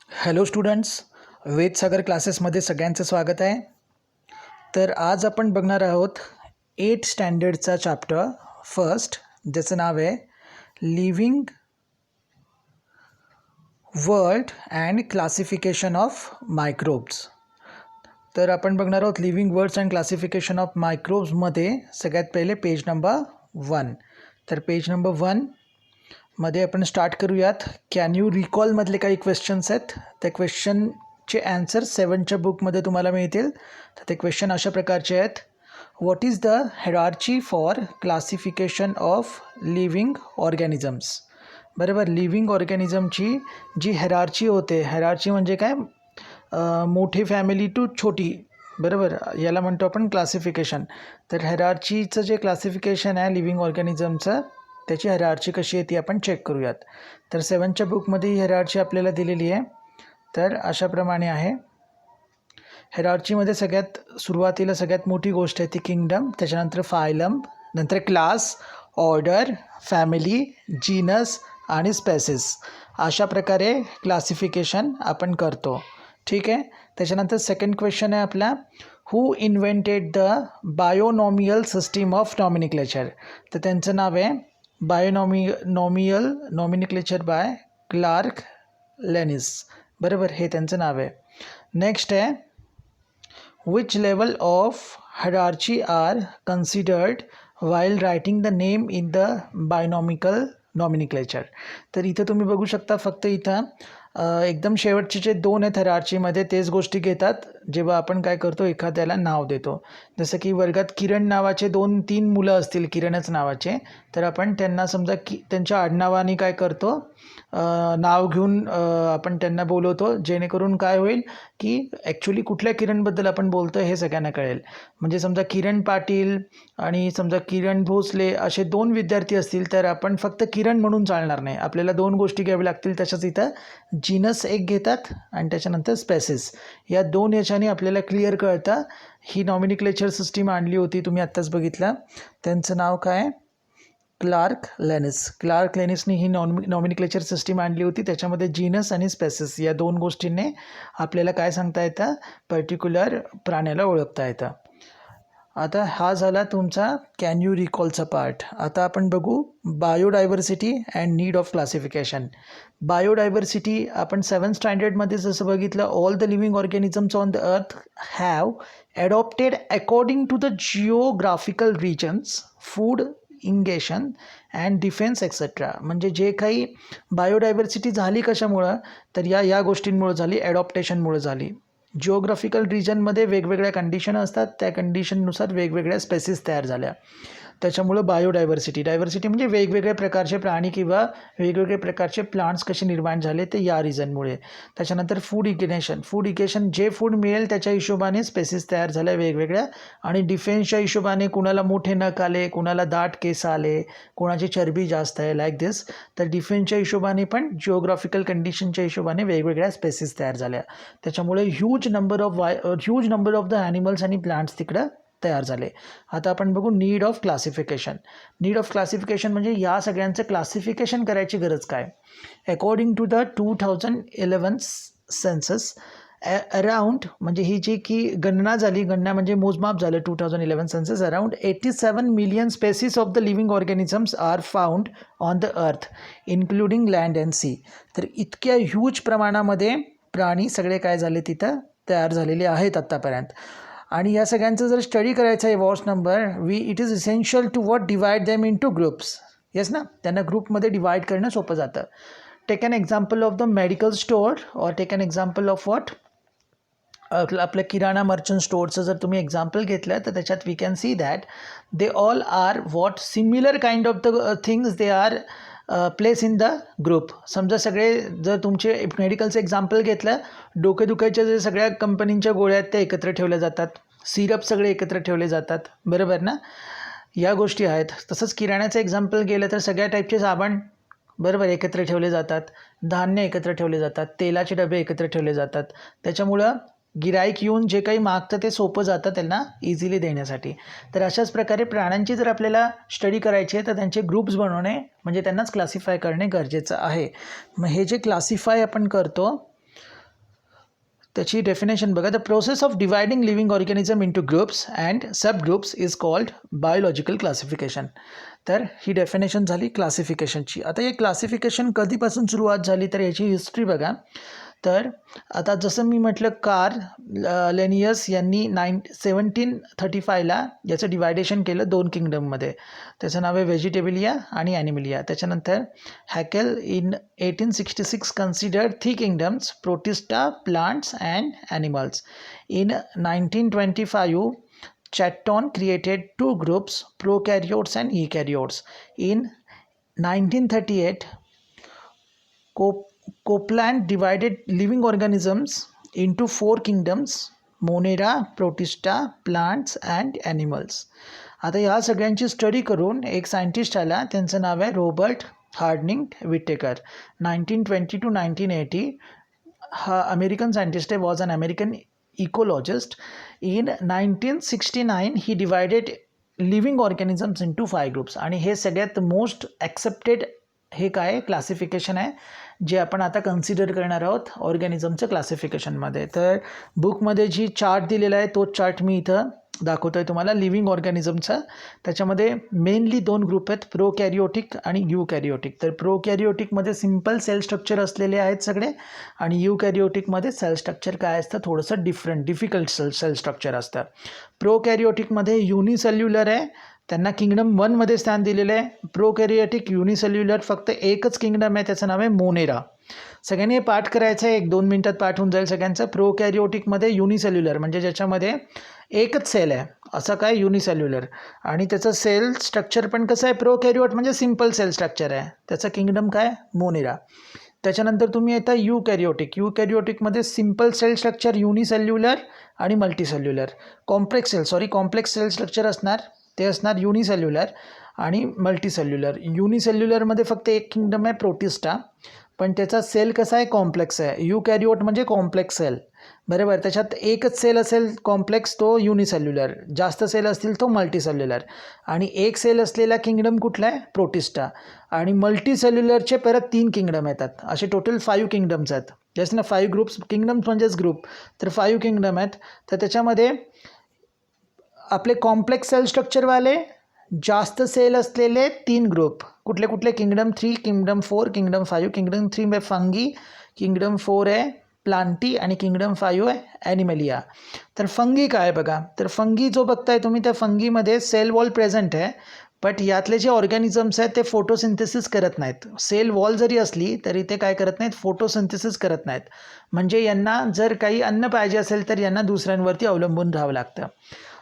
Hello students, वेदसागर क्लासेसमध्ये सगळ्यांचं स्वागत आहे. तर आज आपण बघणार आहोत 8th स्टँडर्डचा चॅप्टर फर्स्ट, ज्याचं नाव आहे living world and classification of microbes. तर आपण बघणार आहोत living words and classification of मायक्रोब्समध्ये सगळ्यात पहिले पेज नंबर 1. तर पेज नंबर 1 मध्ये आपण स्टार्ट करूयात. कॅन यू रिकॉलमधले काही क्वेश्चन्स आहेत. त्या क्वेश्चनचे ॲन्सर 7च्या बुकमध्ये तुम्हाला मिळतील. तर ते क्वेश्चन अशा प्रकारचे आहेत. What is the hierarchy for classification of living organisms. बरोबर, लिव्हिंग ऑर्गॅनिझमची जी हायरार्ची होते, हायरार्ची म्हणजे काय, मोठी फॅमिली टू छोटी, बरोबर, याला म्हणतो आपण क्लासिफिकेशन. तर हायरार्चीचं जे क्लासिफिकेशन आहे लिव्हिंग ऑर्गॅनिझमचं, त्याची हायरार्ची कशी आहे ती आपण चेक करूयात. तर 7च्या बुकमध्ये ही हायरार्ची आपल्याला दिलेली आहे. तर अशाप्रमाणे आहे. हायरार्चीमध्ये सगळ्यात सुरुवातीला सगळ्यात मोठी गोष्ट आहे ती किंगडम, त्याच्यानंतर फायलम, नंतर क्लास, ऑर्डर, फॅमिली, जीनस आणि स्पेसिस. अशा प्रकारे क्लासिफिकेशन आपण करतो. ठीक आहे. त्याच्यानंतर सेकंड क्वेश्चन आहे आपला, who invented the binomial system of nomenclature. तर त्यांचं नाव आहे binomial nomenclature by Clark Linnaeus. बरोबर, हे त्यांचं नाव आहे. नेक्स्ट आहे, which level of hierarchy are considered while writing the name in the binomial nomenclature. तर इथं तुम्ही बघू शकता, फक्त इथं एकदम शेवटचे जे 2 आहेत हायरार्चीमध्ये तेच गोष्टी घेतात जेव्हा आपण काय करतो, एखाद्याला नाव देतो. जसं की वर्गात किरण नावाचे 2-3 मुलं असतील, किरणच नावाचे, तर आपण त्यांना समजा की त्यांच्या आडनावाने काय करतो, नाव घेऊन आपण त्यांना बोलवतो, जेणेकरून काय होईल की ॲक्च्युली कुठल्या किरणबद्दल आपण बोलतो हे सगळ्यांना कळेल. म्हणजे समजा किरण पाटील आणि समजा किरण भोसले असे 2 विद्यार्थी असतील तर आपण फक्त किरण म्हणून चालणार नाही, आपल्याला 2 गोष्टी घ्याव्या लागतील. तशाच इथं जीनस एक घेतात आणि त्याच्यानंतर स्पेसिस. या 2 याच्याने आपल्याला क्लिअर कळतं. ही नॉमिनिक्लेचर सिस्टीम आणली होती, तुम्ही आत्ताच बघितलं, त्यांचं नाव काय, क्लार्क लेनिस. क्लार्क लेनिसनी ही नॉमिनिक्लेचर सिस्टीम आणली होती. त्याच्यामध्ये जीनस आणि स्पेसिस या 2 गोष्टींनी आपल्याला काय सांगता येतं, पर्टिक्युलर प्राण्याला ओळखता येतं. आता हा झाला तुमचा कॅन यू रिकॉलचा पार्ट. आता आपण बघू biodiversity and need of classification. Biodiversity आपण 7th स्टँडर्डमध्ये जसं बघितलं, all the living organisms on the earth have adopted according to the geographical regions, food ingestion and defence etcetera. म्हणजे जे काही बायोडायव्हर्सिटी झाली कशामुळं, तर या गोष्टींमुळे झाली, ॲडॉप्टेशनमुळे झाली. जिओग्राफिकल रिजनमध्ये वेगवेगळ्या कंडिशन असतात, त्या कंडिशननुसार वेगवेगळ्या स्पेसिस तयार झाल्या, त्याच्यामुळं बायोडायव्हर्सिटी. डायव्हर्सिटी म्हणजे वेगवेगळ्या प्रकारचे प्राणी किंवा वेगवेगळे प्रकारचे प्लांट्स कसे निर्माण झाले ते या रिझनमुळे. त्याच्यानंतर फूड इग्नेशन. फूड इग्नेशन जे फूड मिळेल त्याच्या हिशोबाने स्पेसिस तयार झाल्या वेगवेगळ्या. आणि डिफेन्सच्या हिशोबाने कुणाला मोठे नख आले, कुणाला दाट केस आले, कुणाची चरबी जास्त आहे, लाईक दिस. तर डिफेन्सच्या हिशोबाने पण जिओग्राफिकल कंडिशनच्या हिशोबाने वेगवेगळ्या स्पेसिस तयार झाल्या. त्याच्यामुळे huge number of the animals आणि प्लांट्स तिकडं तयार झाले. आता आपण बघू need of classification. Need of classification म्हणजे या सगळ्यांचं क्लासिफिकेशन करायची गरज काय. According to the 2011 census, around म्हणजे ही जी की गणना झाली, गणना म्हणजे मोजमाप झालं, 2011 census, around 87 million species of the living organisms are found on the earth including land and sea. तर इतक्या ह्यूज प्रमाणामध्ये प्राणी सगळे काय झाले तिथं तयार झालेले आहेत आत्तापर्यंत. आणि या सगळ्यांचं जर स्टडी करायचं आहे watch number it is essential to what divide them into groups. Yes ना, त्यांना ग्रुपमध्ये डिवाइड करणं सोपं जातं. Take an example of the medical store or take an example of what, आपल्या किराणा मर्चंट स्टोअरचं जर तुम्ही एक्झाम्पल घेतलं तर त्याच्यात we can see that they all are what similar kind of the things they are place in the group. समजा सगळे जर तुमचे मेडिकलचं एक्झाम्पल घेतलं, डोकेदुखायच्या जे सगळ्या कंपनींच्या गोळ्या आहेत त्या एकत्र ठेवल्या जातात, सिरप सगळे एकत्र ठेवले जातात, बरोबर ना, या गोष्टी आहेत. तसंच किराण्याचं एक्झाम्पल गेलं तर सगळ्या टाईपचे साबण बरोबर एकत्र ठेवले जातात, धान्य एकत्र ठेवले जातात, तेलाचे डबे एकत्र ठेवले जातात. त्याच्यामुळं गिराईक येऊन जे काही मागतं ते सोपं जातं त्यांना इझिली देण्यासाठी. तर अशाच प्रकारे प्राण्यांची जर आपल्याला स्टडी करायची आहे तर त्यांचे ग्रुप्स बनवणे म्हणजे त्यांनाच क्लासिफाय करणे गरजेचं आहे. मग हे जे क्लासिफाय आपण करतो त्याची डेफिनेशन बघा. The process of dividing living organism into groups and sub groups is called biological classification. तर ही डेफिनेशन झाली क्लासिफिकेशनची. आता हे क्लासिफिकेशन कधीपासून सुरुवात झाली तर याची हिस्ट्री बघा. तर आता जसं मी म्हटलं लेनियस यांनी 1735ला याचं डिवायडेशन केलं 2 किंगडममध्ये. त्याचं नाव आहे व्हेजिटेबिलिया आणि ॲनिमिलिया. त्याच्यानंतर Haeckel in 1866 considered 3 kingdoms, protista, plants and animals. In 1925 Chatton created 2 groups, prokaryotes and eukaryotes. In 1938, Copeland divided living organisms into 4 kingdoms, Monera, Protista, plants and animals. आता ह्या सगळ्यांची स्टडी करून एक सायंटिस्ट आला, त्यांचं नाव आहे रॉबर्ट हार्डनिंग विटेकर. 1920 to 1980 हा अमेरिकन सायंटिस्ट आहे, was an American ecologist. In 1969 he divided living organisms into 5 groups. आणि हे सगळ्यात मोस्ट ॲक्सेप्टेड हे काय क्लासिफिकेशन आहे जे आपण आता कन्सिडर करणार आहोत ऑर्गॅनिझमचं क्लासिफिकेशनमध्ये. तर बुकमध्ये जी चार्ट दिलेला आहे तो चार्ट मी इथं दाखवतो आहे तुम्हाला लिव्हिंग ऑर्गॅनिझमचा. त्याच्यामध्ये मेनली 2 ग्रुप आहेत, प्रोकॅरियोटिक आणि यूकॅरियोटिक. तर प्रोकॅरियोटिकमध्ये सिम्पल सेल स्ट्रक्चर असलेले आहेत सगळे, आणि यूकॅरियोटिकमध्ये सेल स्ट्रक्चर काय असतं थोडंसं डिफिकल्ट सेल स्ट्रक्चर असतं. प्रोकॅरियोटिकमध्ये युनिसेल्युलर आहे, त्यांना किंगडम 1 मध्ये स्थान दिलेलं आहे. प्रोकॅरियोटिक युनिसेल्युलर फक्त एकच किंगडम आहे, त्याचं नाव आहे मोनेरा. सगळ्यांनी हे पाठ करायचं आहे, 1-2 मिनटात पाठ होऊन जाईल सगळ्यांचं. प्रोकॅरियोटिकमध्ये युनिसेल्युलर म्हणजे ज्याच्यामध्ये एकच सेल आहे असं काय युनिसेल्युलर, आणि त्याचं सेल स्ट्रक्चर पण कसं आहे, प्रोकॅरियोट म्हणजे सिम्पल सेल स्ट्रक्चर आहे, त्याचं किंगडम काय मोनेरा. त्याच्यानंतर तुम्ही येता यूकॅरियोटिकमध्ये सिम्पल सेल स्ट्रक्चर युनिसेल्युलर आणि मल्टीसेल्युलर. कॉम्प्लेक्स सेल स्ट्रक्चर असणार, ते असणार युनिसेल्युलर आणि मल्टीसेल्युलर. युनिसेल्युलरमध्ये फक्त एक किंगडम आहे प्रोटिस्टा, पण त्याचा सेल कसा आहे कॉम्प्लेक्स आहे. यूकॅरियोट म्हणजे कॉम्प्लेक्स सेल, बरोबर. त्याच्यात एकच सेल असेल कॉम्प्लेक्स तो युनिसेल्युलर, जास्त सेल असतील तो मल्टीसेल्युलर, आणि एक सेल असलेला किंगडम कुठला आहे प्रोटिस्टा. आणि मल्टीसेल्युलरचे परत 3 किंगडम येतात, असे टोटल 5 किंगडम्स आहेत. जसं ना 5 ग्रुप्स, किंगडम्स म्हणजेच ग्रुप, तर 5 किंगडम आहेत. तर त्याच्यामध्ये आपले कॉम्प्लेक्स सेल स्ट्रक्चरवाले जास्त सेल असलेले 3 ग्रुप कुठले कुठले, किंगडम 3, किंगडम 4, किंगडम 5. किंगडम 3 आहे फंगी, किंगडम 4 आहे प्लांटी आणि किंगडम 5 आहे ॲनिमलिया. तर फंगी काय बघा, तर फंगी जो बघताय तुम्ही त्या फंगीमध्ये सेल वॉल प्रेझेंट आहे, बट यातले जे ऑर्गॅनिझम्स आहेत ते फोटोसिंथेसिस करत नाहीत. सेल वॉल जरी असली तरी ते काय करत नाहीत, फोटोसिंथेसिस करत नाहीत. म्हणजे यांना जर काही अन्न पाहिजे असेल तर यांना दुसऱ्यांवरती अवलंबून राहावं लागतं.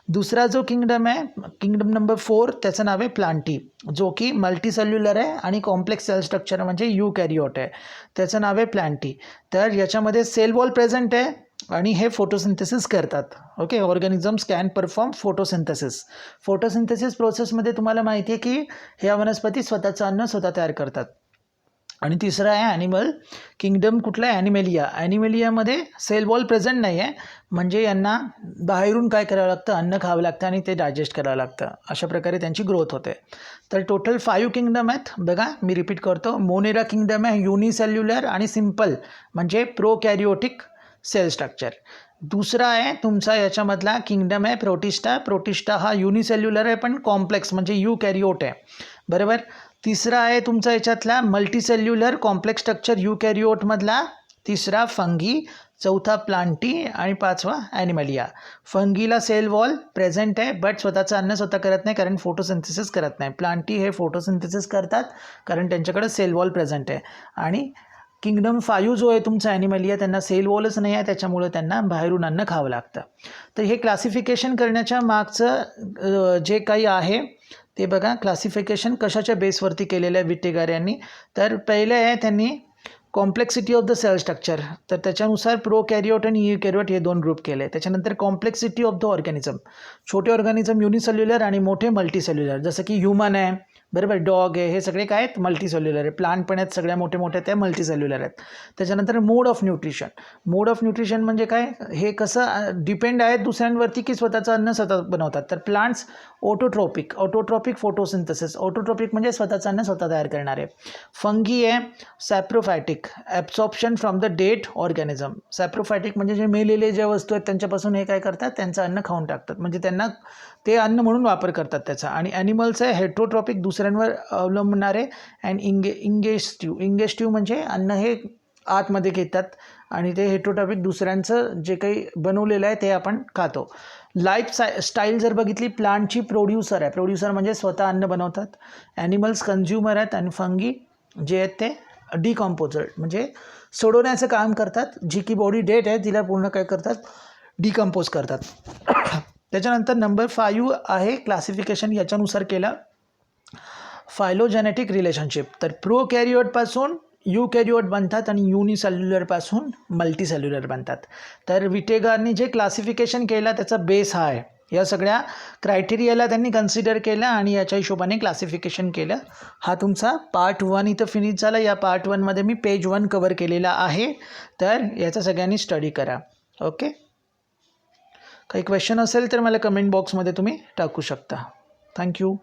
दुसरा जो किंगडम आहे, किंगडम नंबर 4, त्याचं नाव आहे प्लांटी, जो की मल्टीसेल्युलर आहे आणि कॉम्प्लेक्स सेल स्ट्रक्चर म्हणजे यूकॅरियोट आहे, त्याचं नाव आहे प्लांटी. तर याच्यामध्ये सेल वॉल प्रेझेंट आहे आणि हे फोटोसिंथेसिस करतात. Okay, organisms can perform photosynthesis प्रोसेसमध्ये तुम्हाला माहिती आहे की ह्या वनस्पती स्वतःचं अन्न स्वतः तयार करतात. आणि तिसरा आहे ॲनिमल किंगडम, कुठला आहे ॲनिमेलिया. ॲनिमेलियामध्ये सेल वॉल प्रेझेंट नाही आहे, म्हणजे यांना बाहेरून काय करावं लागतं, अन्न खावं लागतं आणि ते डायजेस्ट करावं लागतं. अशा प्रकारे त्यांची ग्रोथ होते. तर टोटल 5 किंगडम आहेत बघा, मी रिपीट करतो. मोनेरा किंगडम आहे युनिसेल्युलर आणि सिम्पल म्हणजे प्रोकॅरियोटिक सेल स्ट्रक्चर. दुसरा आहे तुमचा याच्यामधला किंगडम आहे प्रोटिस्टा हा युनिसेल्युलर आहे पण कॉम्प्लेक्स म्हणजे यूकॅरियोट आहे, बरोबर. तिसरा आहे तुमचा याच्यातला मल्टीसेल्युलर कॉम्प्लेक्स स्ट्रक्चर यूकॅरियोटमधला. तिसरा फंगी, चौथा प्लांटी आणि 5वा ॲनिमलिया. फंगीला सेल वॉल प्रेझेंट आहे बट स्वतःचं अन्न स्वतः करत नाही कारण फोटोसिंथेसिस करत नाही. प्लांटी हे फोटोसिंथेसिस करतात कारण त्यांच्याकडे सेल वॉल प्रेझेंट आहे. आणि किंगडम 5 जो आहे तुमचा ॲनिमलिया, त्यांना सेल वॉलच नाही आहे, त्याच्यामुळे त्यांना बाहेरून अन्न खावं लागतं. तर हे क्लासिफिकेशन करण्याच्या मागचं जे काही आहे ते बघा. क्लासिफिकेशन कशाच्या बेसवरती केलेलं आहे विटेकर यांनी, तर पहिले आहे त्यांनी complexity of the cell structure, तर त्याच्यानुसार प्रोकॅरियोट आणि यूकॅरियोट हे 2 ग्रुप केले. त्याच्यानंतर कॉम्प्लेक्सिटी ऑफ द ऑर्गॅनिझम, छोटे ऑर्गॅनिझम युनिसेल्युलर आणि मोठे मल्टीसेल्युलर, जसं की ह्युमन आहे, बरोबर. डॉग आहे, हे सगळे काय आहेत, मल्टीसेल्युलर आहे. प्लांट पण आहेत, सगळ्या मोठे मोठे त्या मल्टीसेल्युलर आहेत. त्याच्यानंतर mode of nutrition. Mode of nutrition म्हणजे काय, हे कसं डिपेंड आहेत दुसऱ्यांवरती की स्वतःचं अन्न स्वतः बनवतात. तर प्लांट्स ऑटोट्रॉपिक फोटोसिंथेसिस. ऑटोट्रॉपिक म्हणजे स्वतःचं अन्न स्वतः तयार करणारे. फंगी आहे saprophytic, absorption from the dead organism. Saprophytic म्हणजे जे मेलेले ज्या वस्तू आहेत त्यांच्यापासून हे काय करतात, त्यांचं अन्न खाऊन टाकतात, म्हणजे त्यांना ते अन्न म्हणून वापर करतात त्याचा. आणि ॲनिमल्स आहे हेट्रोट्रॉपिक, दुसऱ्यांवर अवलंबणारे. अँड इंगेस्टिव्ह म्हणजे अन्न हे आतमध्ये घेतात आणि ते हेट्रोट्रॉपिक दुसऱ्यांचं जे काही बनवलेलं आहे ते आपण खातो. लाईफ स्टाईल जर बघितली, प्लांटची प्रोड्युसर आहे. प्रोड्युसर म्हणजे स्वतः अन्न बनवतात. ॲनिमल्स कन्झ्युमर आहेत. आणि फंगी जे आहेत ते डिकम्पोजर म्हणजे सोडवण्याचं काम करतात. जी की बॉडी डेट आहे तिला पूर्ण काय करतात, डिकम्पोज करतात. त्याच्यानंतर नंबर 5 आहे क्लासिफिकेशन, याच्यानुसार केलं फायलोजेनेटिक रिलेशनशिप. तर प्रोकॅरियोटपासून यूकॅरियोट बनतात आणि युनिसेल्युलरपासून मल्टीसेल्युलर बनतात. तर विटेगरनी जे क्लासिफिकेशन केलं त्याचा बेस हा आहे. या सगळ्या क्रायटेरियाला त्यांनी कन्सिडर केलं आणि याच्या हिशोबाने क्लासिफिकेशन केलं. हा तुमचा पार्ट 1 इथं फिनिश झाला. या पार्ट 1मध्ये मी पेज 1 कवर केलेला आहे. तर याचा सगळ्यांनी स्टडी करा. ओके. काही क्वेश्चन असेल तर मला कमेंट बॉक्समध्ये तुम्ही टाकू शकता. थँक्यू.